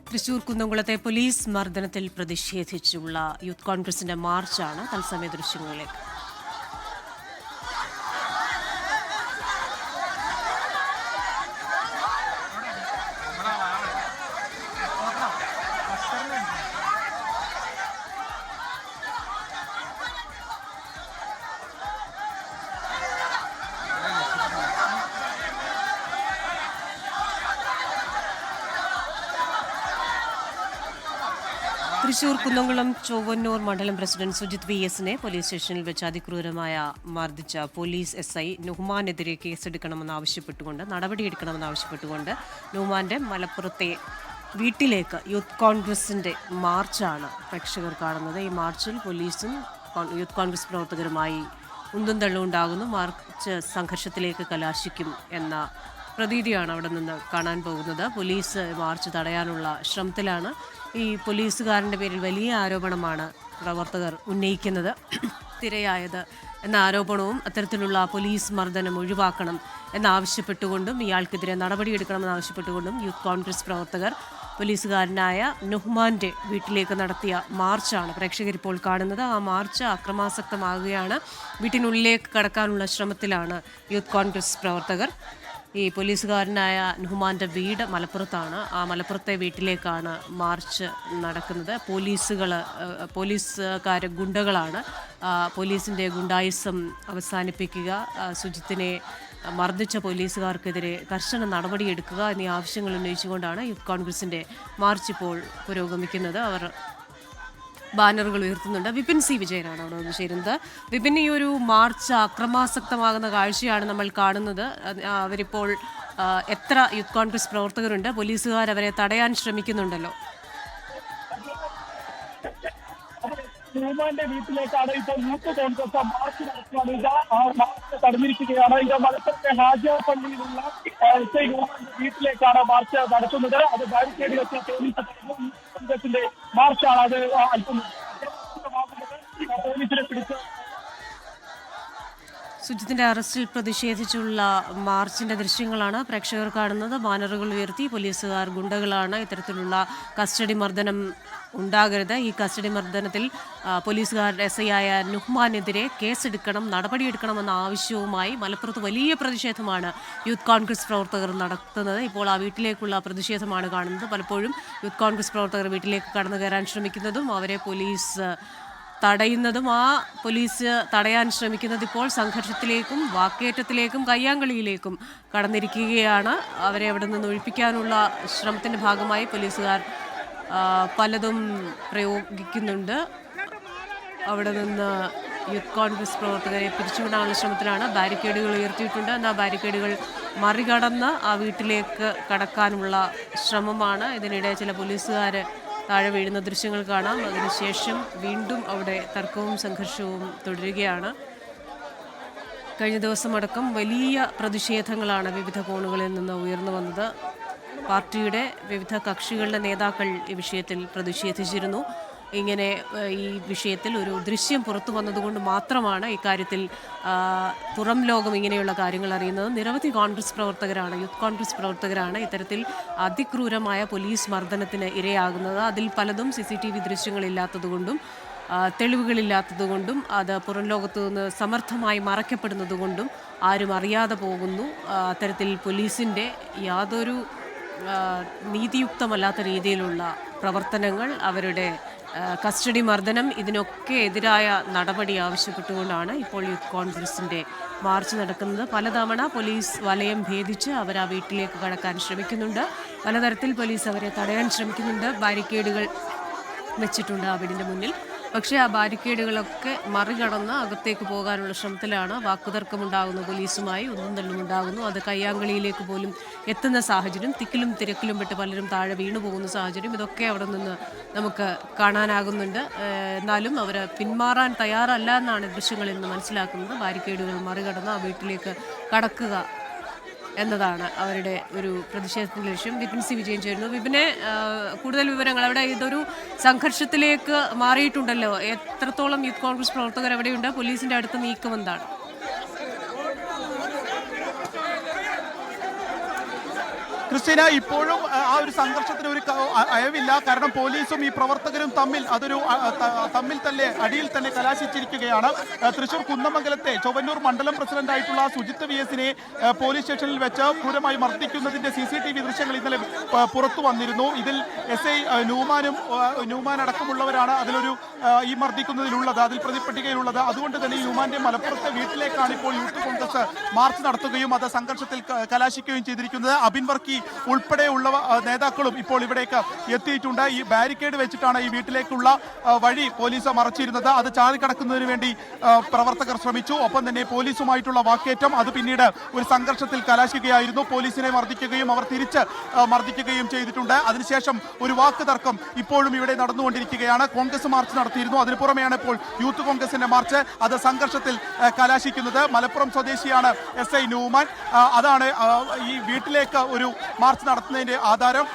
Thrissur കുന്നംകുളത്തെ police മർദ്ദനത്തിൽ പ്രതിഷേധിച്ചുള്ള youth കോൺഗ്രസിന്റെ മാർച്ചാണ് തത്സമയ ദൃശ്യങ്ങളിലേക്ക്. തൃശൂർ കുന്നംകുളം ചൊവ്വന്നൂർ മണ്ഡലം പ്രസിഡന്റ് സുജിത് VS പോലീസ് സ്റ്റേഷനിൽ വെച്ച് അതിക്രൂരമായ മർദ്ദിച്ച പോലീസ് SI നുഹ്മാനെതിരെ കേസെടുക്കണമെന്നാവശ്യപ്പെട്ടുകൊണ്ട് നടപടിയെടുക്കണമെന്നാവശ്യപ്പെട്ടുകൊണ്ട് നുഹ്മാന്റെ മലപ്പുറത്തെ വീട്ടിലേക്ക് യൂത്ത് കോൺഗ്രസിന്റെ മാർച്ചാണ് പ്രേക്ഷകർ കാണുന്നത്. ഈ മാർച്ചിൽ പോലീസും യൂത്ത് കോൺഗ്രസ് പ്രവർത്തകരുമായി ഉന്തും തള്ളും ഉണ്ടാകുന്നു. മാർച്ച് സംഘർഷത്തിലേക്ക് കലാശിക്കും എന്ന പ്രതീതിയാണ് അവിടെ നിന്ന് കാണാൻ പോകുന്നത്. പോലീസ് മാർച്ച് തടയാനുള്ള ശ്രമത്തിലാണ്. ഈ പോലീസുകാരൻ്റെ പേരിൽ വലിയ ആരോപണമാണ് പ്രവർത്തകർ ഉന്നയിക്കുന്നത്. തിരയായത് എന്ന ആരോപണവും അത്തരത്തിലുള്ള പോലീസ് മർദ്ദനം ഒഴിവാക്കണം എന്നാവശ്യപ്പെട്ടുകൊണ്ടും ഇയാൾക്കെതിരെ നടപടിയെടുക്കണമെന്നാവശ്യപ്പെട്ടുകൊണ്ടും യൂത്ത് കോൺഗ്രസ് പ്രവർത്തകർ പോലീസുകാരനായ നുഹ്മാന്റെ വീട്ടിലേക്ക് നടത്തിയ മാർച്ചാണ് പ്രേക്ഷകർ ഇപ്പോൾ കാണുന്നത്. ആ മാർച്ച് അക്രമാസക്തമാകുകയാണ്. വീട്ടിനുള്ളിലേക്ക് കടക്കാനുള്ള ശ്രമത്തിലാണ് യൂത്ത് കോൺഗ്രസ് പ്രവർത്തകർ. ഈ പോലീസുകാരനായ നുഹ്മാന്റെ വീട് മലപ്പുറത്താണ്. ആ മലപ്പുറത്തെ വീട്ടിലേക്കാണ് മാർച്ച് നടക്കുന്നത്. പോലീസുകാർ ഗുണ്ടകളാണ്. പോലീസിൻ്റെ ഗുണ്ടായിസം അവസാനിപ്പിക്കുക, സുജിത്തിനെ മർദ്ദിച്ച പോലീസുകാർക്കെതിരെ കർശന നടപടിയെടുക്കുക എന്നീ ആവശ്യങ്ങൾ ഉന്നയിച്ചുകൊണ്ടാണ് യൂത്ത് കോൺഗ്രസിൻ്റെ മാർച്ച് ഇപ്പോൾ പുരോഗമിക്കുന്നത്. അവർ ബാനറുകൾ ഉയർത്തുന്നുണ്ട്. വിപിൻ C. വിജയനാണ് അവിടെ വന്ന് ചേരുന്നത്. വിപിൻ, ഈ ഒരു മാർച്ച് അക്രമാസക്തമാകുന്ന കാഴ്ചയാണ് നമ്മൾ കാണുന്നത്. അവരിപ്പോൾ എത്ര യൂത്ത് കോൺഗ്രസ് പ്രവർത്തകരുണ്ട്? പോലീസുകാർ അവരെ തടയാൻ ശ്രമിക്കുന്നുണ്ടല്ലോ. നുഹ്മാന്റെ വീട്ടിലേക്കാണ് ഇപ്പോൾ യൂത്ത് കോൺഗ്രസ് മാർച്ച് നടത്തുകയാണ്. മാർച്ച് തടഞ്ഞിരിക്കുകയാണ്. ഇത് മലപ്പുറത്തെ ഹാജിയ പള്ളിയിലുള്ള നുഹ്മാന്റെ വീട്ടിലേക്കാണ് മാർച്ച് നടത്തുന്നത്. അത് ബാരിക്കേഡ് വെച്ച കോൺഗ്രസിന്റെ മാർച്ചാണ്. അത് അല്പം പോലീസിനെ പിടിച്ച് സുജിത്തിന്റെ അറസ്റ്റിൽ പ്രതിഷേധിച്ചുള്ള മാർച്ചിന്റെ ദൃശ്യങ്ങളാണ് പ്രേക്ഷകർ കാണുന്നത്. ബാനറുകൾ ഉയർത്തി പോലീസുകാർ ഗുണ്ടകളാണ്, ഇത്തരത്തിലുള്ള കസ്റ്റഡി മർദ്ദനം ഉണ്ടാകരുത്, ഈ കസ്റ്റഡി മർദ്ദനത്തിൽ പോലീസുകാരുടെ SI ആയ നുഹ്മാനെതിരെ കേസെടുക്കണം, നടപടിയെടുക്കണമെന്ന ആവശ്യവുമായി മലപ്പുറത്ത് വലിയ പ്രതിഷേധമാണ് യൂത്ത് കോൺഗ്രസ് പ്രവർത്തകർ നടത്തുന്നത്. ഇപ്പോൾ ആ വീട്ടിലേക്കുള്ള പ്രതിഷേധമാണ് കാണുന്നത്. പലപ്പോഴും യൂത്ത് കോൺഗ്രസ് പ്രവർത്തകർ വീട്ടിലേക്ക് കടന്നു കയറാൻ ശ്രമിക്കുന്നതും അവരെ പോലീസ് തടയുന്നതും, ആ പോലീസ് തടയാൻ ശ്രമിക്കുന്നത് ഇപ്പോൾ സംഘർഷത്തിലേക്കും വാക്കേറ്റത്തിലേക്കും കയ്യാങ്കളിയിലേക്കും കടന്നിരിക്കുകയാണ്. അവരെ അവിടെ നിന്ന് ഒഴിപ്പിക്കാനുള്ള ശ്രമത്തിൻ്റെ ഭാഗമായി പോലീസുകാർ പലതും പ്രയോഗിക്കുന്നുണ്ട്. അവിടെ നിന്ന് യൂത്ത് കോൺഗ്രസ് പ്രവർത്തകരെ പിരിച്ചുവിടാനുള്ള ശ്രമത്തിലാണ്. ബാരിക്കേഡുകൾ ഉയർത്തിയിട്ടുണ്ട്. എന്നാൽ ബാരിക്കേഡുകൾ മറികടന്ന് ആ വീട്ടിലേക്ക് കടക്കാനുള്ള ശ്രമമാണ്. ഇതിനിടെ ചില പോലീസുകാർ താഴെ വീഴുന്ന ദൃശ്യങ്ങൾ കാണാം. അതിനുശേഷം വീണ്ടും അവിടെ തർക്കവും സംഘർഷവും തുടരുകയാണ്. കഴിഞ്ഞ ദിവസമടക്കം വലിയ പ്രതിഷേധങ്ങളാണ് വിവിധ കോണുകളിൽ നിന്ന് ഉയർന്നു വന്നത്. പാർട്ടിയുടെ വിവിധ കക്ഷികളുടെ നേതാക്കൾ ഈ വിഷയത്തിൽ പ്രതിഷേധിച്ചിരുന്നു. ഇങ്ങനെ ഈ വിഷയത്തിൽ ഒരു ദൃശ്യം പുറത്തു വന്നതുകൊണ്ട് മാത്രമാണ് ഇക്കാര്യത്തിൽ പുറം ലോകം ഇങ്ങനെയുള്ള കാര്യങ്ങൾ അറിയുന്നത്. നിരവധി കോൺഗ്രസ് പ്രവർത്തകരാണ്, യൂത്ത് കോൺഗ്രസ് പ്രവർത്തകരാണ് ഇത്തരത്തിൽ അതിക്രൂരമായ പോലീസ് മർദ്ദനത്തിന് ഇരയാകുന്നത്. അതിൽ പലതും CCTV ദൃശ്യങ്ങളില്ലാത്തതുകൊണ്ടും തെളിവുകളില്ലാത്തതുകൊണ്ടും അത് പുറം ലോകത്തു നിന്ന് സമർത്ഥമായി മറയ്ക്കപ്പെടുന്നതുകൊണ്ടും ആരും അറിയാതെ പോകുന്നു. അത്തരത്തിൽ പോലീസിൻ്റെ യാതൊരു നീതിയുക്തമല്ലാത്ത രീതിയിലുള്ള പ്രവർത്തനങ്ങൾ, അവരുടെ കസ്റ്റഡി മർദ്ദനം, ഇതിനൊക്കെ എതിരായ നടപടി ആവശ്യപ്പെട്ടുകൊണ്ടാണ് ഇപ്പോൾ യൂത്ത് കോൺഗ്രസിൻ്റെ മാർച്ച് നടക്കുന്നത്. പലതവണ പോലീസ് വലയം ഭേദിച്ച് അവർ ആ വീട്ടിലേക്ക് കടക്കാൻ ശ്രമിക്കുന്നുണ്ട്. പലതരത്തിൽ പോലീസ് അവരെ തടയാൻ ശ്രമിക്കുന്നുണ്ട്. ബാരിക്കേഡുകൾ വെച്ചിട്ടുണ്ട് ആ വീടിൻ്റെ മുന്നിൽ. പക്ഷേ ആ ബാരിക്കേഡുകളൊക്കെ മറികടന്ന് അകത്തേക്ക് പോകാനുള്ള ശ്രമത്തിലാണ്. വാക്കുതർക്കമുണ്ടാകുന്നു, പോലീസുമായി ഒന്നും തള്ളുമുണ്ടാകുന്നു. അത് കയ്യാങ്കളിയിലേക്ക് പോലും എത്തുന്ന സാഹചര്യം, തിക്കിലും തിരക്കിലും പെട്ട് പലരും താഴെ വീണു പോകുന്ന സാഹചര്യം, ഇതൊക്കെ അവിടെ നിന്ന് നമുക്ക് കാണാനാകുന്നുണ്ട്. എന്നാലും അവർ പിന്മാറാൻ തയ്യാറല്ല എന്നാണ് ദൃശ്യങ്ങളിൽ നിന്ന് മനസ്സിലാക്കുന്നത്. ബാരിക്കേഡുകൾ മറികടന്ന് ആ വീട്ടിലേക്ക് കടക്കുക എന്നതാണ് അവരുടെ ഒരു പ്രതിഷേധത്തിൻ്റെ ലക്ഷ്യം. വിപിൻ C. വിജയൻ ചേരുന്നു. വിപിനെ, കൂടുതൽ വിവരങ്ങൾ, അവിടെ ഇതൊരു സംഘർഷത്തിലേക്ക് മാറിയിട്ടുണ്ടല്ലോ. എത്രത്തോളം യൂത്ത് കോൺഗ്രസ് പ്രവർത്തകർ എവിടെയുണ്ട്? പോലീസിൻ്റെ അടുത്ത് നീക്കം എന്താണ്? ക്രിസ്റ്റീന, ഇപ്പോഴും ആ ഒരു സംഘർഷത്തിന് ഒരു അയവില്ല. കാരണം പോലീസും ഈ പ്രവർത്തകരും തമ്മിൽ തന്നെ അടിയിൽ തന്നെ കലാശിച്ചിരിക്കുകയാണ്. തൃശൂർ കുന്നമംഗലത്തെ ചൊവ്വന്നൂർ മണ്ഡലം പ്രസിഡന്റായിട്ടുള്ള സുജിത്ത് VS-നെ പോലീസ് സ്റ്റേഷനിൽ വെച്ച് ക്രൂരമായി മർദ്ദിക്കുന്നതിന്റെ CCTV ദൃശ്യങ്ങൾ ഇന്നലെ പുറത്തു വന്നിരുന്നു. ഇതിൽ SI ന്യൂമാൻ അടക്കമുള്ളവരാണ് ഈ മർദ്ദിക്കുന്നതിലുള്ളത്, അതിൽ പ്രതിപട്ടികയിലുള്ളത്. അതുകൊണ്ട് തന്നെ ന്യൂമാന്റെ മലപ്പുറത്തെ വീട്ടിലേക്കാണ് ഇപ്പോൾ യൂത്ത് കോൺഗ്രസ് മാർച്ച് നടത്തുകയും അത് സംഘർഷത്തിൽ കലാശിക്കുകയും ചെയ്തിരിക്കുന്നത്. അബിൻ വർക്കി ഉൾപ്പെടെയുള്ള നേതാക്കളും ഇപ്പോൾ ഇവിടേക്ക് എത്തിയിട്ടുണ്ട്. ഈ ബാരിക്കേഡ് വെച്ചിട്ടാണ് ഈ വീട്ടിലേക്കുള്ള വഴി പോലീസ് മറച്ചിരുന്നത്. അത് ചാടിക്കടക്കുന്നതിന് വേണ്ടി പ്രവർത്തകർ ശ്രമിച്ചു. ഒപ്പം തന്നെ പോലീസുമായിട്ടുള്ള വാക്കേറ്റം അത് പിന്നീട് ഒരു സംഘർഷത്തിൽ കലാശിക്കുകയായിരുന്നു. പോലീസിനെ മർദ്ദിക്കുകയും അവർ തിരിച്ച് മർദ്ദിക്കുകയും ചെയ്തിട്ടുണ്ട്. അതിനുശേഷം ഒരു വാക്ക് തർക്കം ഇപ്പോഴും ഇവിടെ നടന്നുകൊണ്ടിരിക്കുകയാണ്. കോൺഗ്രസ് മാർച്ച് നടത്തിയിരുന്നു. അതിനു പുറമെയാണ് ഇപ്പോൾ യൂത്ത് കോൺഗ്രസിന്റെ മാർച്ച്. അത് സംഘർഷത്തിൽ കലാശിക്കുന്നത്. മലപ്പുറം സ്വദേശിയാണ് SI ന്യൂമാൻ. അതാണ് ഈ വീട്ടിലേക്ക് ഒരു മാർച്ച് നടത്തുന്നതിന്റെ ആധാരം.